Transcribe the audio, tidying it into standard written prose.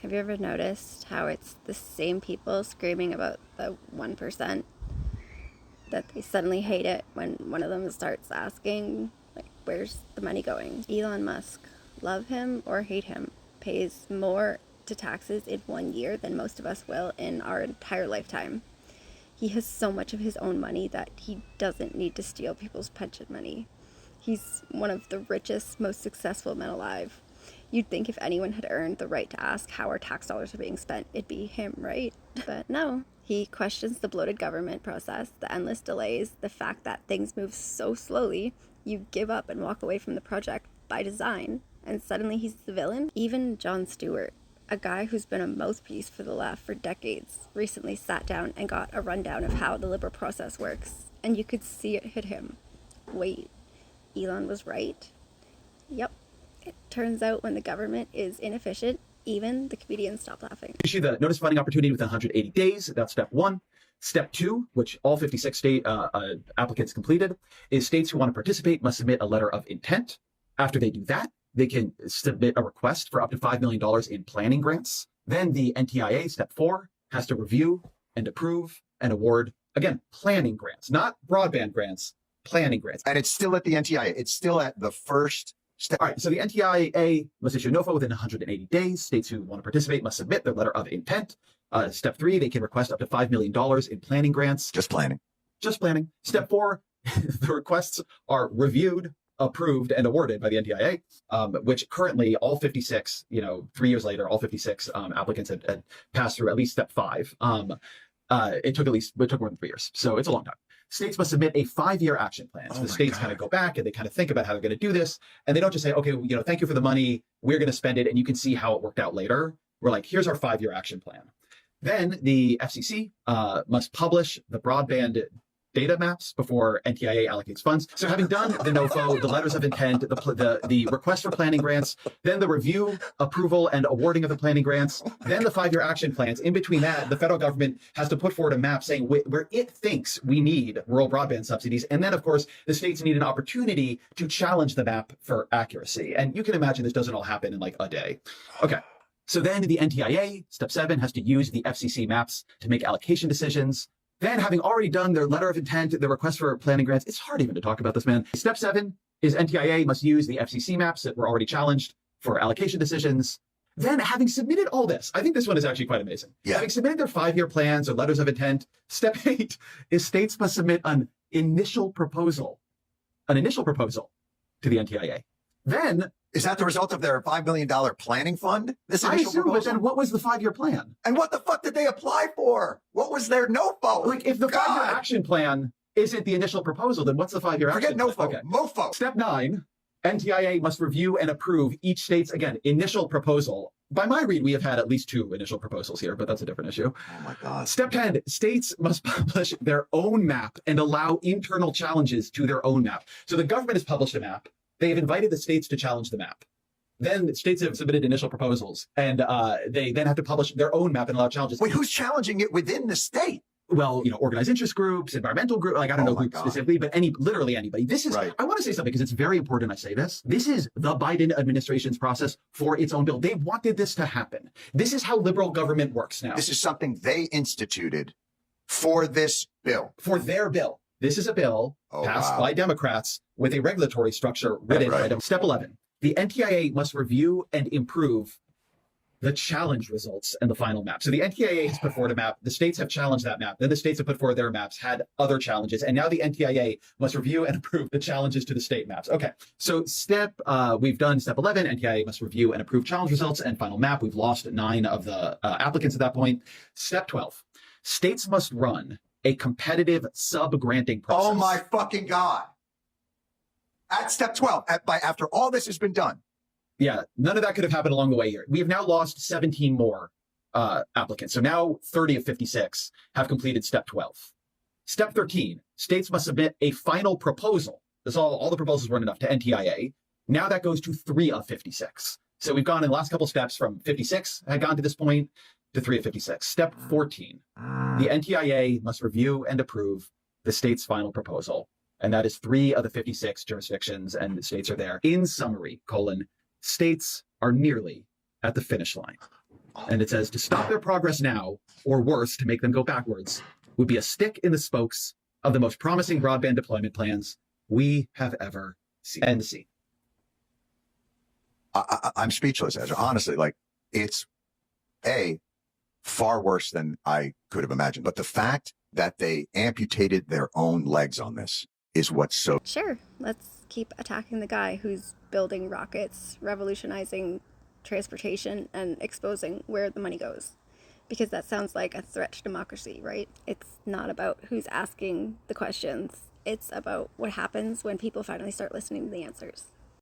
Have you ever noticed how it's the same people screaming about the 1% that they suddenly hate it when one of them starts asking, like, where's the money going? Elon Musk, love him or hate him, pays more to taxes in 1 year than most of us will in our entire lifetime. He has so much of his own money that he doesn't need to steal people's pension money. He's one of the richest, most successful men alive. You'd think if anyone had earned the right to ask how our tax dollars are being spent, it'd be him, right? But no. He questions the bloated government process, the endless delays, the fact that things move so slowly, you give up and walk away from the project by design, and suddenly he's the villain. Even Jon Stewart, a guy who's been a mouthpiece for the left for decades, recently sat down and got a rundown of how the liberal process works, and you could see it hit him. Wait, Elon was right? Yep. It turns out when the government is inefficient, even the comedians stop laughing. Issue the notice funding opportunity within 180 days. That's step one. Step two, which all 56 state applicants completed, is states who want to participate must submit a letter of intent. After they do that, they can submit a request for up to $5 million in planning grants. Then the NTIA, step four, has to review and approve and award, again, planning grants, not broadband grants, planning grants. And it's still at the NTIA. It's still at the first step. All right, so the NTIA must issue a NOFA within 180 days. States who want to participate must submit their letter of intent. Step three, they can request up to $5 million in planning grants. Just planning. Just planning. Step four, the requests are reviewed, approved, and awarded by the NTIA, which currently all 56, 3 years later, all 56 applicants had passed through at least step five. It took more than 3 years. So it's a long time. States must submit a 5-year action plan. So the states kind of go back and they kind of think about how they're going to do this. And they don't just say, okay, thank you for the money. We're going to spend it. And you can see how it worked out later. We're like, here's our 5-year action plan. Then the FCC must publish the broadband data maps before NTIA allocates funds. So having done the NOFO, the letters of intent, the request for planning grants, then the review, approval, and awarding of the planning grants, then the 5-year action plans. In between that, the federal government has to put forward a map saying where it thinks we need rural broadband subsidies. And then, of course, the states need an opportunity to challenge the map for accuracy. And you can imagine this doesn't all happen in like a day. Okay. So then the NTIA, step 7, has to use the FCC maps to make allocation decisions. Then, having already done their letter of intent, the request for planning grants, it's hard even to talk about this, man. Step 7 is NTIA must use the FCC maps that were already challenged for allocation decisions. Then, having submitted all this, I think this one is actually quite amazing. Yeah. Having submitted their 5-year plans or letters of intent, step 8 is states must submit an initial proposal to the NTIA. Then, is that the result of their $5 million planning fund? This I initial assume, proposal? but then what was the 5-year plan? And what the fuck did they apply for? What was their NOFO? Like, if the 5-year action plan isn't the initial proposal, then what's the 5-year action Forget plan? NOFO. MOFO. Step 9, NTIA must review and approve each state's, again, initial proposal. By my read, we have had at least 2 initial proposals here, but that's a different issue. Oh my God. Step 10, states must publish their own map and allow internal challenges to their own map. So the government has published a map. They have invited the states to challenge the map. Then states have submitted initial proposals, and they then have to publish their own map and allow challenges. Wait, who's challenging it within the state? Well, organized interest groups, environmental groups, like I don't know who specifically, but literally anybody. This is, I want to say something because it's very important I say this. This is the Biden administration's process for its own bill. They wanted this to happen. This is how liberal government works now. This is something they instituted for this bill. For their bill. This is a bill passed by Democrats with a regulatory structure written by them. Step 11. The NTIA must review and improve the challenge results and the final map. So the NTIA has put forward a map. The states have challenged that map. Then the states have put forward their maps, had other challenges. And now the NTIA must review and approve the challenges to the state maps. Okay. So we've done step 11. NTIA must review and approve challenge results and final map. We've lost 9 of the applicants at that point. Step 12. States must run a competitive sub-granting process. Oh my fucking God. At step 12, after all this has been done. Yeah, none of that could have happened along the way here. We have now lost 17 more applicants. So now 30 of 56 have completed step 12. Step 13, states must submit a final proposal. This all the proposals weren't enough to NTIA. Now that goes to 3 of 56. So we've gone in the last couple steps from 56 had gone to this point to 3 of 56. Step 14, the NTIA must review and approve the state's final proposal. And that is 3 of the 56 jurisdictions and the states are there. In summary, states are nearly at the finish line. And it says, to stop their progress now, or worse, to make them go backwards, would be a stick in the spokes of the most promising broadband deployment plans we have ever seen. End scene. I'm speechless, Ezra. Honestly, like, it's far worse than I could have imagined. But the fact that they amputated their own legs on this is what's so. Sure, let's keep attacking the guy who's building rockets, revolutionizing transportation, and exposing where the money goes. Because that sounds like a threat to democracy, right? It's not about who's asking the questions. It's about what happens when people finally start listening to the answers.